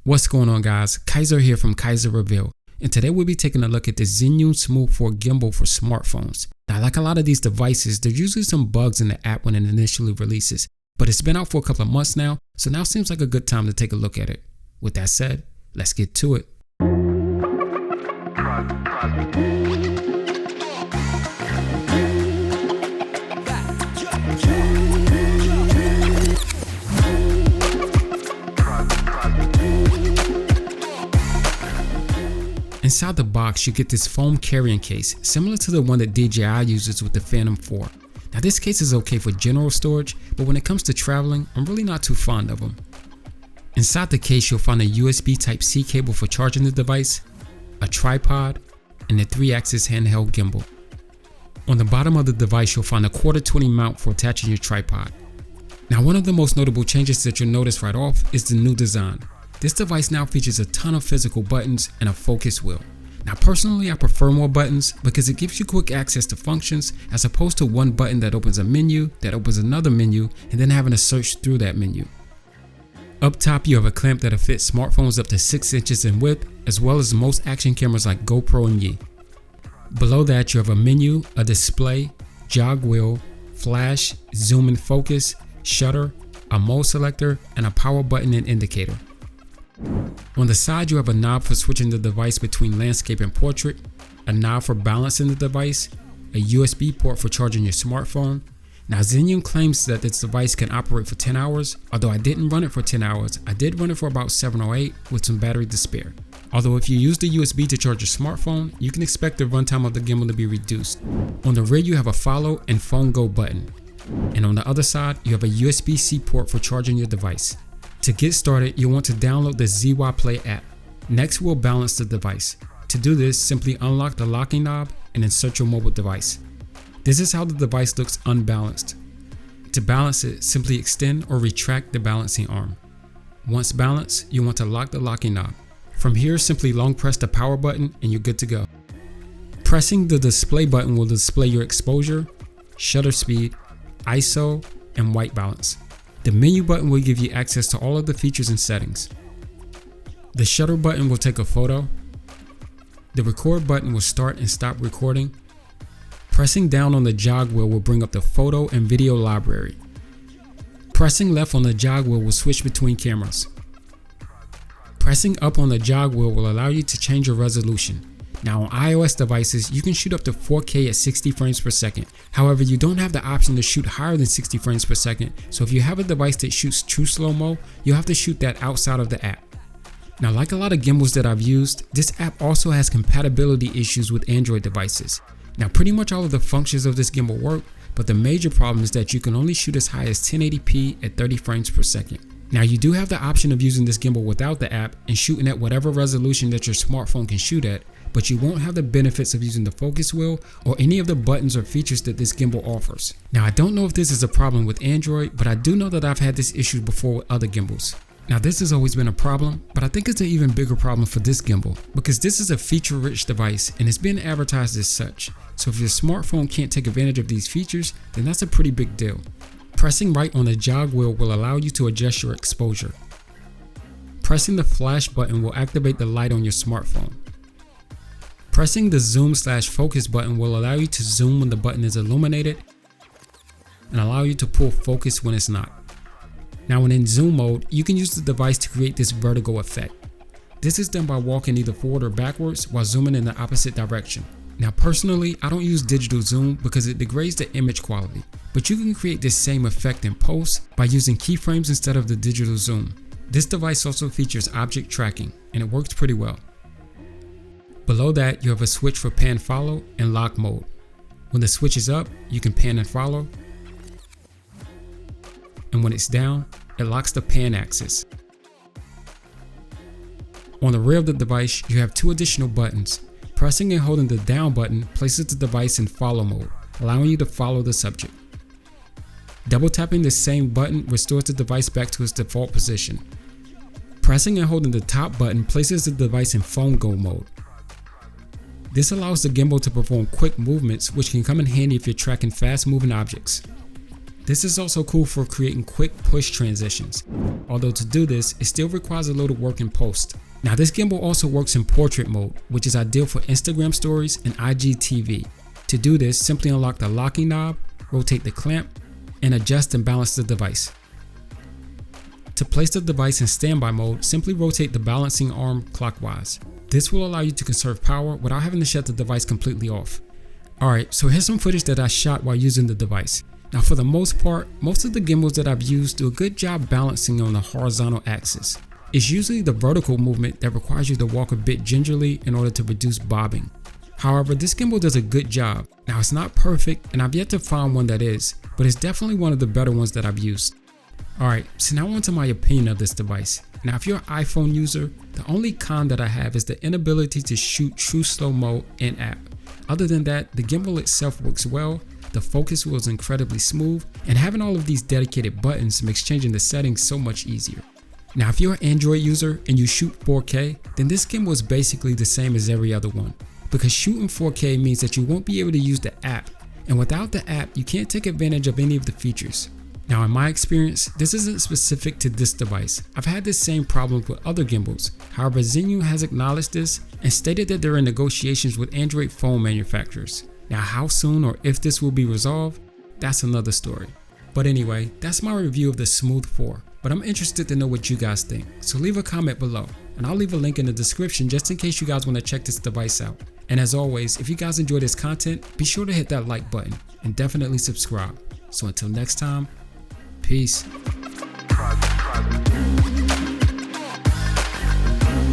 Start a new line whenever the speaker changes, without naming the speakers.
What's going on, guys? Kaiser here from keyserreveal, and today we'll be taking a look at the Zhiyun Smooth 4 gimbal for smartphones. Now, like a lot of these devices, there's usually some bugs in the app when it initially releases, but it's been out for a couple of months now, so now seems like a good time to take a look at it. With that said, let's get to it. Inside the box, you get this foam carrying case, similar to the one that DJI uses with the Phantom 4. Now, this case is okay for general storage, but when it comes to traveling, I'm really not too fond of them. Inside the case, you'll find a USB Type-C cable for charging the device, a tripod, and a 3-axis handheld gimbal. On the bottom of the device, you'll find a 1/4-20 mount for attaching your tripod. Now, one of the most notable changes that you'll notice right off is the new design. This device now features a ton of physical buttons and a focus wheel. Now, personally, I prefer more buttons because it gives you quick access to functions as opposed to one button that opens a menu, that opens another menu, and then having to search through that menu. Up top, you have a clamp that'll fit smartphones up to 6 inches in width, as well as most action cameras like GoPro and Yi. Below that, you have a menu, a display, jog wheel, flash, zoom and focus, shutter, a mode selector, and a power button and indicator. On the side, you have a knob for switching the device between landscape and portrait, a knob for balancing the device, a USB port for charging your smartphone. Now, Zhiyun claims that this device can operate for 10 hours, although I didn't run it for 10 hours, I did run it for about 7 or 8 with some battery to spare. Although if you use the USB to charge your smartphone, you can expect the runtime of the gimbal to be reduced. On the rear, you have a follow and phone go button. And on the other side, you have a USB-C port for charging your device. To get started, you'll want to download the ZY Play app. Next, we'll balance the device. To do this, simply unlock the locking knob and insert your mobile device. This is how the device looks unbalanced. To balance it, simply extend or retract the balancing arm. Once balanced, you want to lock the locking knob. From here, simply long press the power button and you're good to go. Pressing the display button will display your exposure, shutter speed, ISO, and white balance. The menu button will give you access to all of the features and settings. The shutter button will take a photo. The record button will start and stop recording. Pressing down on the jog wheel will bring up the photo and video library. Pressing left on the jog wheel will switch between cameras. Pressing up on the jog wheel will allow you to change your resolution. Now, on iOS devices, you can shoot up to 4K at 60 frames per second. However, you don't have the option to shoot higher than 60 frames per second, so if you have a device that shoots true slow-mo, you'll have to shoot that outside of the app. Now, like a lot of gimbals that I've used, this app also has compatibility issues with Android devices. Now, pretty much all of the functions of this gimbal work, but the major problem is that you can only shoot as high as 1080p at 30 frames per second. Now, you do have the option of using this gimbal without the app and shooting at whatever resolution that your smartphone can shoot at, but you won't have the benefits of using the focus wheel or any of the buttons or features that this gimbal offers. Now, I don't know if this is a problem with Android, but I do know that I've had this issue before with other gimbals. Now, this has always been a problem, but I think it's an even bigger problem for this gimbal because this is a feature-rich device and it's been advertised as such. So if your smartphone can't take advantage of these features, then that's a pretty big deal. Pressing right on the jog wheel will allow you to adjust your exposure. Pressing the flash button will activate the light on your smartphone. Pressing the zoom/focus button will allow you to zoom when the button is illuminated and allow you to pull focus when it's not. Now, when in zoom mode, you can use the device to create this vertigo effect. This is done by walking either forward or backwards while zooming in the opposite direction. Now, personally, I don't use digital zoom because it degrades the image quality, but you can create this same effect in post by using keyframes instead of the digital zoom. This device also features object tracking, and it works pretty well. Below that, you have a switch for pan follow and lock mode. When the switch is up, you can pan and follow. And when it's down, it locks the pan axis. On the rear of the device, you have 2 additional buttons. Pressing and holding the down button places the device in follow mode, allowing you to follow the subject. Double tapping the same button restores the device back to its default position. Pressing and holding the top button places the device in phone go mode. This allows the gimbal to perform quick movements, which can come in handy if you're tracking fast moving objects. This is also cool for creating quick push transitions, although to do this, it still requires a little work in post. Now this gimbal also works in portrait mode, which is ideal for Instagram stories and IGTV. To do this, simply unlock the locking knob, rotate the clamp, and adjust and balance the device. To place the device in standby mode, simply rotate the balancing arm clockwise. This will allow you to conserve power without having to shut the device completely off. Alright, so here's some footage that I shot while using the device. Now for the most part, most of the gimbals that I've used do a good job balancing on the horizontal axis. It's usually the vertical movement that requires you to walk a bit gingerly in order to reduce bobbing. However, this gimbal does a good job. Now it's not perfect and I've yet to find one that is, but it's definitely one of the better ones that I've used. Alright, so now on to my opinion of this device. Now if you're an iPhone user, the only con that I have is the inability to shoot true slow-mo in app. Other than that, the gimbal itself works well, the focus wheel is incredibly smooth, and having all of these dedicated buttons makes changing the settings so much easier. Now if you're an Android user and you shoot 4K, then this gimbal is basically the same as every other one. Because shooting 4K means that you won't be able to use the app, and without the app you can't take advantage of any of the features. Now in my experience, this isn't specific to this device. I've had this same problem with other gimbals. However, Zhiyun has acknowledged this and stated that they're in negotiations with Android phone manufacturers. Now how soon or if this will be resolved, that's another story. But anyway, that's my review of the Smooth 4, but I'm interested to know what you guys think, so leave a comment below and I'll leave a link in the description just in case you guys want to check this device out. And as always, if you guys enjoy this content, be sure to hit that like button and definitely subscribe. So until next time, peace.